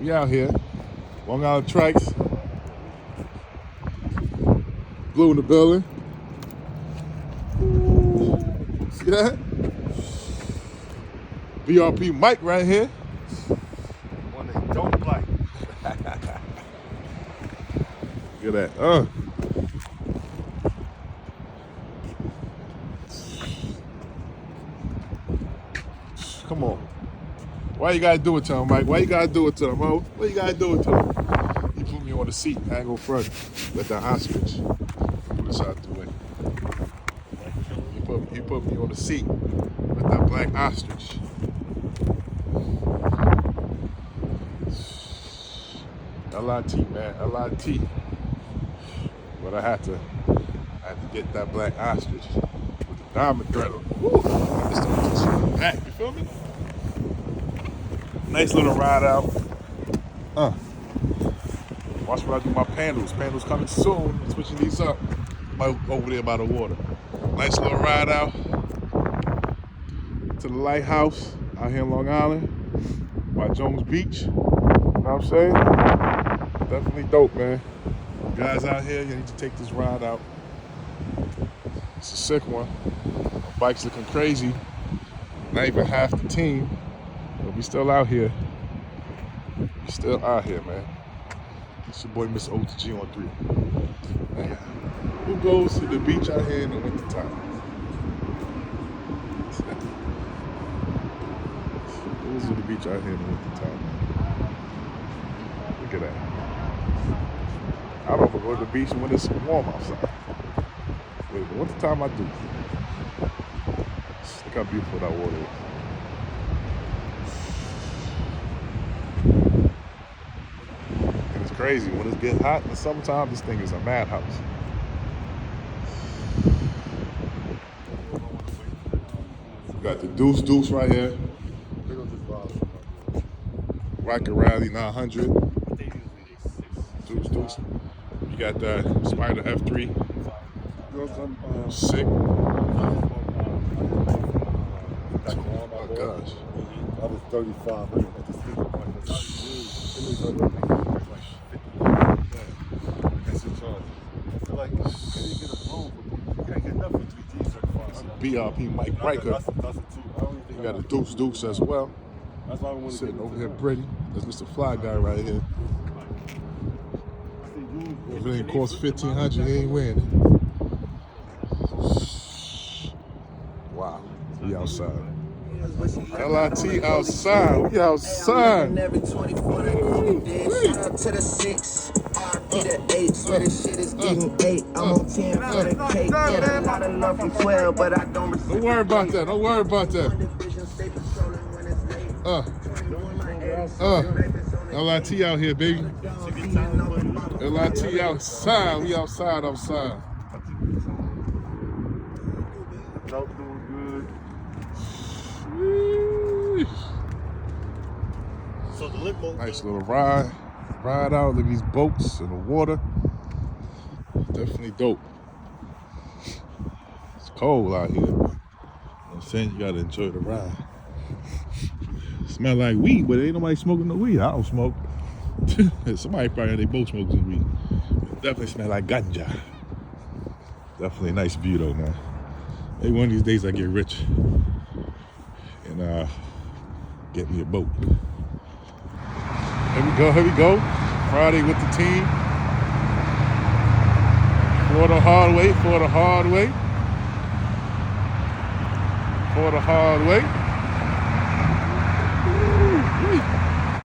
We out here. Island Trikes. Blue in the building. See that? VRP Mike right here. One they don't like. Look at that. Come on. Why you gotta do it to him, Mike? Why you gotta do it to him, Mo? Why you gotta do it to him? He put me on the seat. I ain't go front. Let that ostrich. Put this out the way. He put me on the seat. Let that black ostrich. LIT, man. LIT. But I had to get that black ostrich with the diamond thread on. Woo! This don't just back, you feel me? Nice little ride out. Watch what I do my panels. Panels coming soon. I'm switching these up. Over there by the water. Nice little ride out to the lighthouse out here in Long Island by Jones Beach. You know what I'm saying? Definitely dope, man. Guys out here, you need to take this ride out. It's a sick one. My bike's looking crazy. Not even half the team. But we still out here. We still out here, man. It's your boy, Mr. OTG on 3. Man, who goes to the beach out here in the wintertime? Who goes to the beach out here in the wintertime? Look at that. I don't ever go to the beach when it's warm outside. Wait, the wintertime I do. Look how beautiful that water is. Crazy. When it's getting hot in the summertime, this thing is a madhouse. We got the Deuce right here. Ryker Rally 900. Deuce. You got the Spyder F3. Sick. Oh my gosh. I was 35. BRP Mike Ryker. You got a Deuce as well. Sitting over here pretty. That's Mr. Fly Guy right here. If it ain't cost $1,500, he ain't winning. Wow. We outside. LIT outside. We outside. To the 6, to the 8, swear this shit is getting 8. I'm on 10 for the cake. Yeah, a lot of love from 12, but I don't receive. Don't worry about that. Don't worry about that. LIT out here, baby. LIT outside. We outside. So the lip boat. Nice little ride out. Look at these boats in the water. Definitely dope. It's cold out here. You know what I'm saying? You gotta enjoy the ride. Smell like weed, but ain't nobody smoking no weed. I don't smoke. Somebody probably they both smoking some weed. It definitely smell like ganja. Definitely a nice view though, man. Maybe one of these days I get rich and get me a boat. Here we go. Friday with the team. For the hard way. Woo-wee.